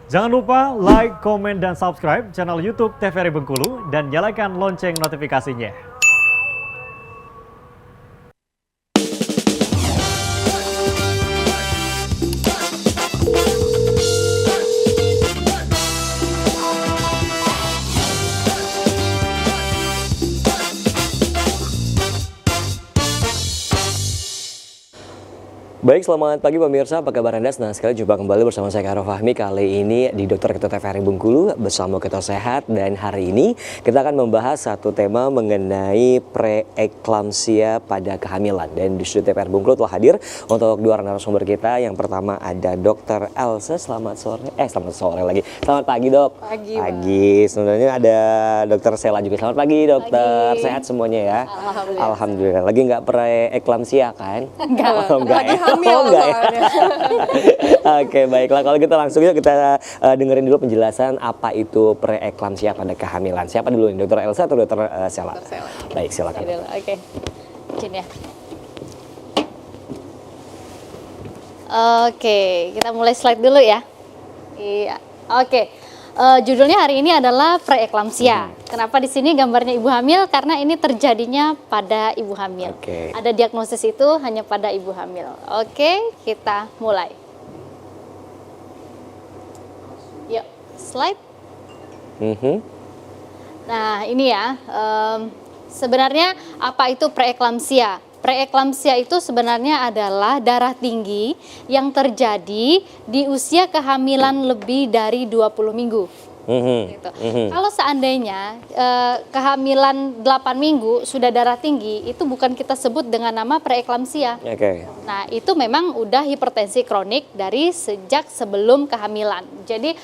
Jangan lupa like, komen, dan subscribe channel YouTube TVRI Bengkulu dan nyalakan lonceng notifikasinya. Baik, selamat pagi pemirsa, apa kabar Anda? Senang sekali jumpa kembali bersama saya Karo Fahmi. Kali ini di Dokter Ketua TVRI Bengkulu bersama Ketua Sehat. Dan hari ini kita akan membahas satu tema mengenai preeklamsia pada kehamilan. Dan di studio TVRI Bengkulu telah hadir untuk dua narasumber kita. Yang pertama ada Dokter Elsa. Selamat sore lagi. Selamat pagi, Dok. Pagi. Sebenarnya ada Dokter Sela juga. Selamat pagi, Dokter. Pagi. Sehat semuanya ya? Alhamdulillah. Lagi nggak preeklamsia kan? Enggak ya? Enggak ya? Oke, baiklah. Kalau kita langsung yuk kita dengerin dulu penjelasan apa itu preeklamsia pada kehamilan. Siapa dulu nih, Dokter Elsa atau Dokter Sela? Dokter Sela. Baik, silakan. Oke. Izin ya. Oke, kita mulai slide dulu ya. Iya. Oke. Judulnya hari ini adalah preeklamsia. Kenapa di sini gambarnya ibu hamil? Karena ini terjadinya pada ibu hamil. Ada diagnosis itu hanya pada ibu hamil. Oke, kita mulai. Yuk, slide. Nah, ini ya. Sebenarnya apa itu preeklamsia? Preeklamsia itu sebenarnya adalah darah tinggi yang terjadi di usia kehamilan lebih dari 20 minggu. Gitu. Kalau seandainya kehamilan 8 minggu sudah darah tinggi, itu bukan kita sebut dengan nama preeklamsia. Nah, itu memang udah hipertensi kronik dari sejak sebelum kehamilan. Jadi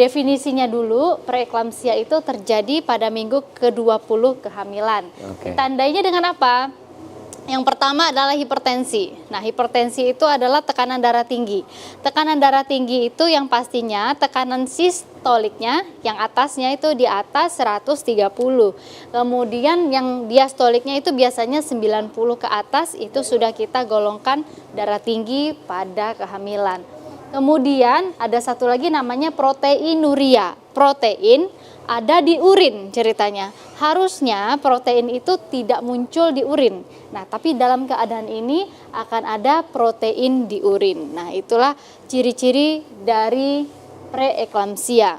definisinya dulu, preeklamsia itu terjadi pada minggu ke-20 kehamilan. Tandanya dengan apa? Yang pertama adalah hipertensi. Nah, hipertensi itu adalah tekanan darah tinggi. Tekanan darah tinggi itu yang pastinya tekanan sistoliknya, yang atasnya itu di atas 130. Kemudian yang diastoliknya itu biasanya 90 ke atas, itu sudah kita golongkan darah tinggi pada kehamilan. Kemudian ada satu lagi namanya proteinuria. Protein ada di urin ceritanya. Harusnya protein itu tidak muncul di urin. Nah, tapi dalam keadaan ini akan ada protein di urin. Nah, itulah ciri-ciri dari preeklamsia.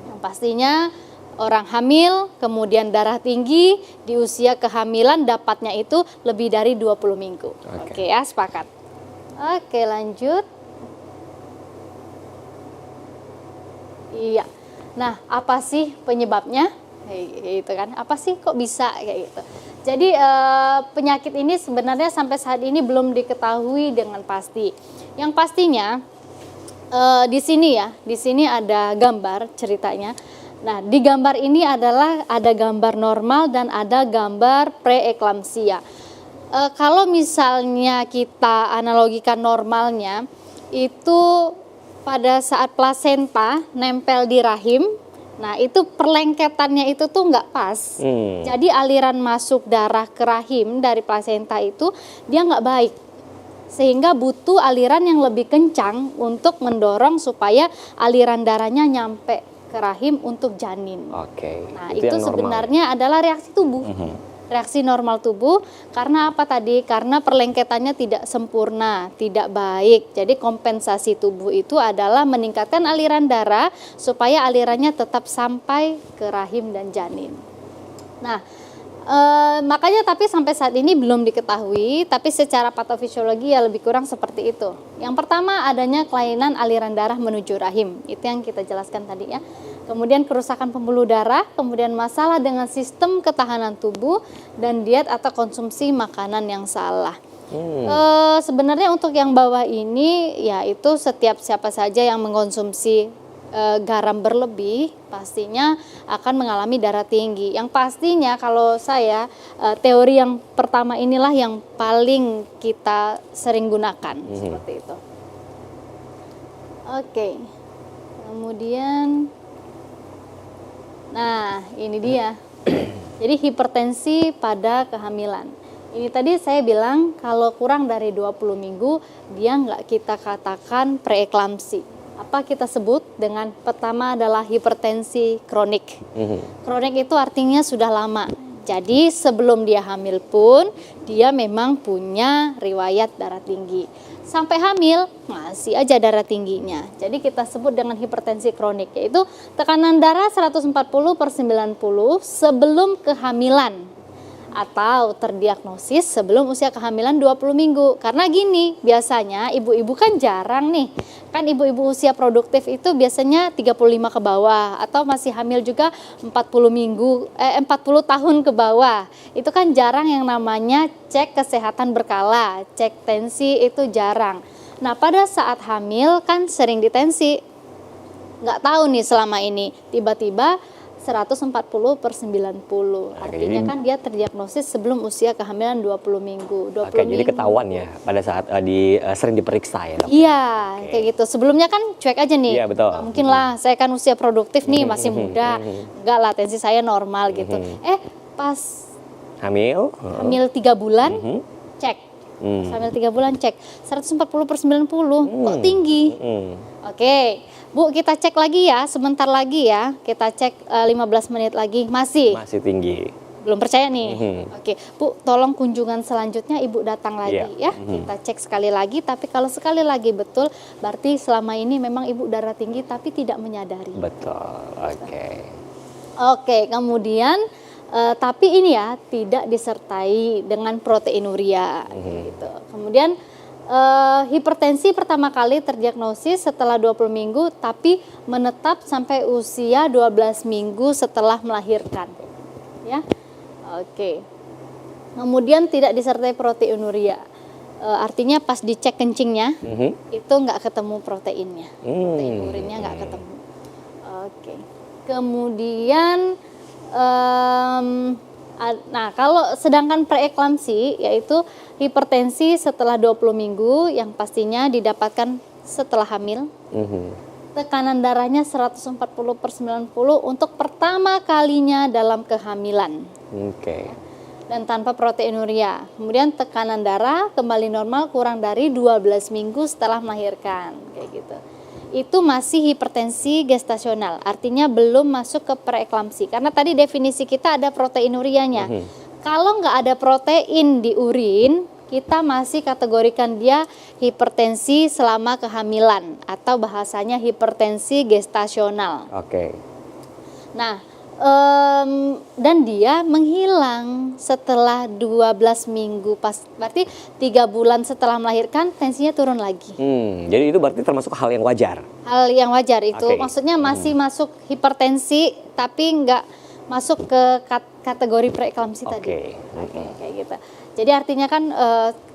Yang pastinya orang hamil, kemudian darah tinggi, di usia kehamilan dapatnya itu lebih dari 20 minggu. Oke ya, sepakat. Oke, lanjut. Iya. Nah, apa sih penyebabnya? Gitu kan? Apa sih kok bisa kayak gitu? Jadi penyakit ini sebenarnya sampai saat ini belum diketahui dengan pasti. Yang pastinya di sini ya, di sini ada gambar ceritanya. Nah, di gambar ini adalah ada gambar normal dan ada gambar preeklamsia. Kalau misalnya kita analogikan normalnya, itu pada saat plasenta nempel di rahim, nah itu perlengketannya itu tuh nggak pas. Jadi aliran masuk darah ke rahim dari plasenta itu dia nggak baik. Sehingga butuh aliran yang lebih kencang untuk mendorong supaya aliran darahnya nyampe ke rahim untuk janin. Nah itu sebenarnya adalah reaksi tubuh. Reaksi normal tubuh karena apa tadi? Karena perlengketannya tidak sempurna, tidak baik. Jadi kompensasi tubuh itu adalah meningkatkan aliran darah supaya alirannya tetap sampai ke rahim dan janin. Nah, makanya tapi sampai saat ini belum diketahui, tapi secara patofisiologi ya lebih kurang seperti itu. Yang pertama adanya kelainan aliran darah menuju rahim, itu yang kita jelaskan tadi ya. Kemudian kerusakan pembuluh darah, kemudian masalah dengan sistem ketahanan tubuh, dan diet atau konsumsi makanan yang salah. Sebenarnya untuk yang bawah ini, yaitu setiap siapa saja yang mengkonsumsi garam berlebih, pastinya akan mengalami darah tinggi. Yang pastinya kalau saya, teori yang pertama inilah yang paling kita sering gunakan, seperti itu. Kemudian nah, ini dia. Jadi hipertensi pada kehamilan. Ini tadi saya bilang kalau kurang dari 20 minggu dia nggak kita katakan preeklamsi. apa kita sebut dengan pertama adalah hipertensi kronik. Kronik itu artinya sudah lama. Jadi sebelum dia hamil pun dia memang punya riwayat darah tinggi. Sampai hamil masih aja darah tingginya. Jadi kita sebut dengan hipertensi kronik, yaitu tekanan darah 140/90 sebelum kehamilan atau terdiagnosis sebelum usia kehamilan 20 minggu. Karena gini, biasanya ibu-ibu kan jarang nih. Kan ibu-ibu usia produktif itu biasanya 35 ke bawah atau masih hamil juga 40 tahun ke bawah. Itu kan jarang yang namanya cek kesehatan berkala, cek tensi itu jarang. Nah, pada saat hamil kan sering ditensi. Nggak tahu nih selama ini, tiba-tiba 140/90. Artinya kan dia terdiagnosis sebelum usia kehamilan 20 minggu. 20 Oke, minggu. jadi ketahuan ya pada saat sering diperiksa ya, Dok? Iya, kayak gitu. Sebelumnya kan cuek aja nih. Iya, betul. Nggak mungkin lah, saya kan usia produktif nih, masih muda. Enggak lah, tensi saya normal gitu. Pas Hamil? hamil 3 bulan, cek. Hamil 3 bulan cek. 140/90, kok tinggi? Oke, Bu, kita cek lagi ya, sebentar lagi ya. Kita cek 15 menit lagi, masih tinggi. belum percaya nih. Oke, Bu, tolong kunjungan selanjutnya Ibu datang lagi Iya. ya. Kita cek sekali lagi, tapi kalau sekali lagi betul, berarti selama ini memang Ibu darah tinggi tapi tidak menyadari. Betul, oke. Oke, kemudian tapi ini ya tidak disertai dengan proteinuria gitu. Kemudian hipertensi pertama kali terdiagnosis setelah 20 minggu tapi menetap sampai usia 12 minggu setelah melahirkan. Ya. Oke. Kemudian tidak disertai proteinuria. Artinya pas dicek kencingnya itu nggak ketemu proteinnya. Protein urinnya nggak ketemu. Oke. Kemudian nah, kalau sedangkan preeklamsi yaitu hipertensi setelah 20 minggu yang pastinya didapatkan setelah hamil. Tekanan darahnya 140/90 untuk pertama kalinya dalam kehamilan. Oke. Dan tanpa proteinuria. Kemudian tekanan darah kembali normal kurang dari 12 minggu setelah melahirkan, kayak gitu. Itu masih hipertensi gestasional, artinya belum masuk ke preeklamsi. Karena tadi definisi kita ada proteinurianya. Kalau nggak ada protein di urin, kita masih kategorikan dia hipertensi selama kehamilan atau bahasanya hipertensi gestasional. Oke. Nah, dan dia menghilang setelah 12 minggu, berarti 3 bulan setelah melahirkan tensinya turun lagi. Jadi itu berarti termasuk hal yang wajar? Hal yang wajar itu, Oke. maksudnya masih masuk hipertensi tapi nggak masuk ke kategori preeklamsi tadi. Oke, kayak gitu. Jadi artinya kan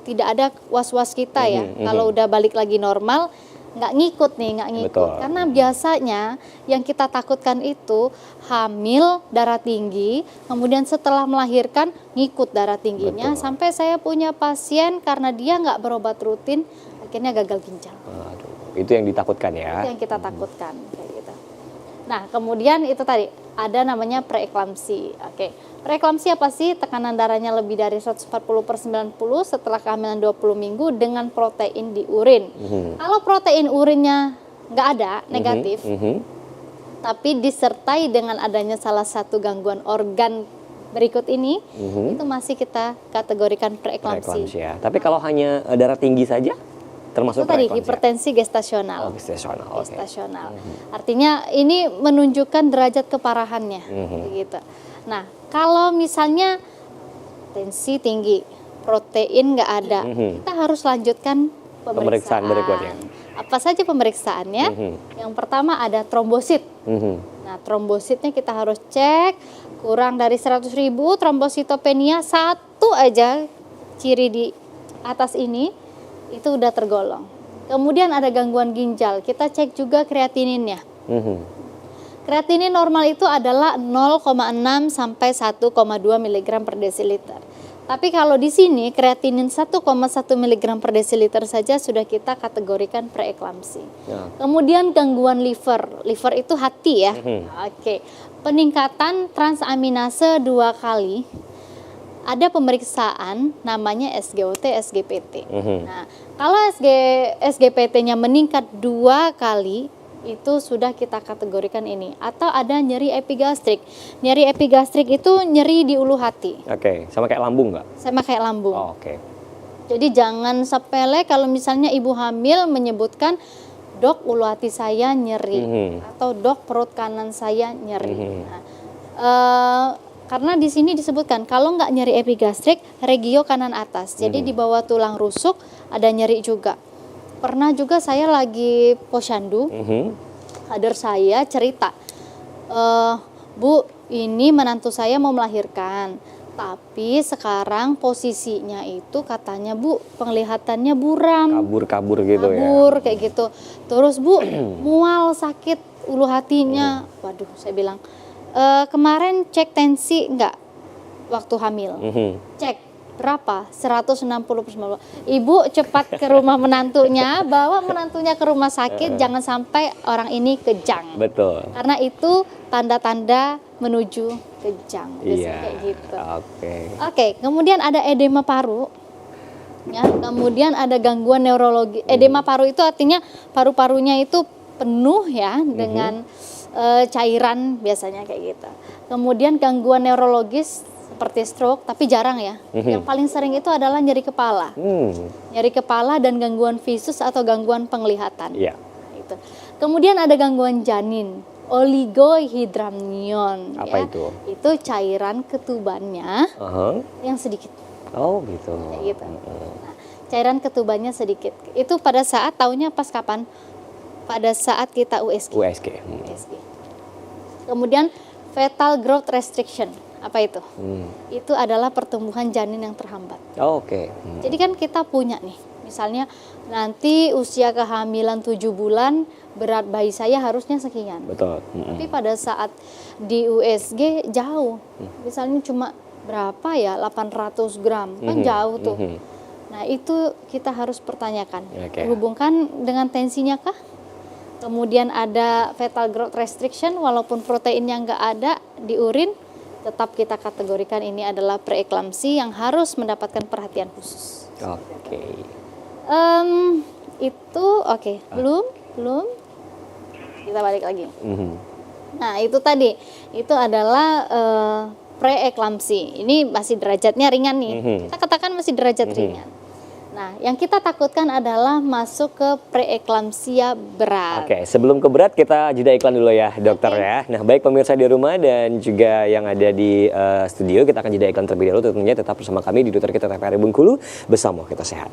tidak ada was-was kita ya, kalau udah balik lagi normal, nggak ngikut. Betul. Karena biasanya yang kita takutkan itu hamil darah tinggi, kemudian setelah melahirkan ngikut darah tingginya. Sampai saya punya pasien karena dia nggak berobat rutin, akhirnya gagal ginjal. Aduh, itu yang ditakutkan ya? Itu yang kita takutkan, kayak gitu. Nah, kemudian itu tadi ada namanya preeklamsi. Oke. Preeklamsi apa sih? Tekanan darahnya lebih dari 140/90 setelah kehamilan 20 minggu dengan protein di urin. Kalau protein urinnya nggak ada, negatif, tapi disertai dengan adanya salah satu gangguan organ berikut ini, itu masih kita kategorikan preeklamsi. Preeklamsi ya. Tapi kalau hanya darah tinggi saja, termasuk Itu tadi preeklamsi ya? hipertensi gestasional. Oh, gestasional, oke. Gestasional. Artinya ini menunjukkan derajat keparahannya, gitu. Nah, kalau misalnya tensi tinggi, protein nggak ada, kita harus lanjutkan pemeriksaan berikutnya. Apa saja pemeriksaannya? Yang pertama ada trombosit. Nah, trombositnya kita harus cek kurang dari 100.000, trombositopenia satu aja ciri di atas ini itu udah tergolong. Kemudian ada gangguan ginjal, kita cek juga kreatininnya. Kreatinin normal itu adalah 0,6 sampai 1,2 mg per desiliter. Tapi kalau di sini kreatinin 1,1 mg per desiliter saja sudah kita kategorikan preeklamsi. Kemudian gangguan liver. Liver itu hati ya. Oke. Peningkatan transaminase 2 kali. Ada pemeriksaan namanya SGOT, SGPT. Nah, kalau SGPT-nya meningkat 2 kali itu sudah kita kategorikan ini. Atau ada nyeri epigastrik. Nyeri epigastrik itu nyeri di ulu hati. Oke, sama kayak lambung nggak? Sama kayak lambung. Oh, oke. Jadi jangan sepele kalau misalnya ibu hamil menyebutkan, dok ulu hati saya nyeri, atau dok perut kanan saya nyeri. Nah, karena di sini disebutkan kalau nggak nyeri epigastrik, regio kanan atas. Jadi di bawah tulang rusuk ada nyeri juga. Pernah juga saya lagi posyandu, kader saya cerita, Bu, ini menantu saya mau melahirkan, tapi sekarang posisinya itu katanya Bu, penglihatannya buram, Kabur-kabur gitu ya. kabur kayak gitu. Terus Bu, mual sakit ulu hatinya. Waduh, saya bilang, kemarin cek tensi enggak waktu hamil? Cek berapa? 160/90. Ibu cepat ke rumah menantunya, bawa menantunya ke rumah sakit, jangan sampai orang ini kejang. Betul. Karena itu tanda-tanda menuju kejang. Biasanya Iya. kayak gitu. Oke. Kemudian ada edema paru. Ya, kemudian ada gangguan neurologi. Edema paru itu artinya paru-parunya itu penuh ya dengan cairan biasanya kayak gitu. Kemudian gangguan neurologis seperti stroke, tapi jarang ya. Yang paling sering itu adalah nyeri kepala. Nyeri kepala dan gangguan visus atau gangguan penglihatan. Iya. Itu. Kemudian ada gangguan janin, oligohydramnion. Apa ya. itu? Itu cairan ketubannya yang sedikit. Oh gitu. Kayak gitu. Nah, cairan ketubannya sedikit. Itu pada saat taunya pas kapan? Pada saat kita USG. USG. USG. Kemudian fetal growth restriction. Apa itu? Itu adalah pertumbuhan janin yang terhambat. Oh, oke. Jadi kan kita punya nih, misalnya nanti usia kehamilan 7 bulan, berat bayi saya harusnya sekian. Betul. Tapi pada saat di USG jauh. Misalnya cuma berapa ya, 800 gram. Kan jauh tuh. Nah itu kita harus pertanyakan. Oke. Hubungkan dengan tensinya kah? Kemudian ada fetal growth restriction, walaupun proteinnya nggak ada di urin, tetap kita kategorikan ini adalah preeklamsi yang harus mendapatkan perhatian khusus. Oke. Itu oke. Belum. Kita balik lagi. Nah itu tadi, itu adalah preeklamsi. Ini masih derajatnya ringan nih. Kita katakan masih derajat ringan. Nah, yang kita takutkan adalah masuk ke preeklamsia berat. Oke, sebelum ke berat kita jeda iklan dulu ya dokter ya. Nah baik pemirsa di rumah dan juga yang ada di studio, kita akan jeda iklan terlebih dahulu. Tentunya tetap bersama kami di Dokter Kita TVRI Bengkulu, bersama Kita Sehat.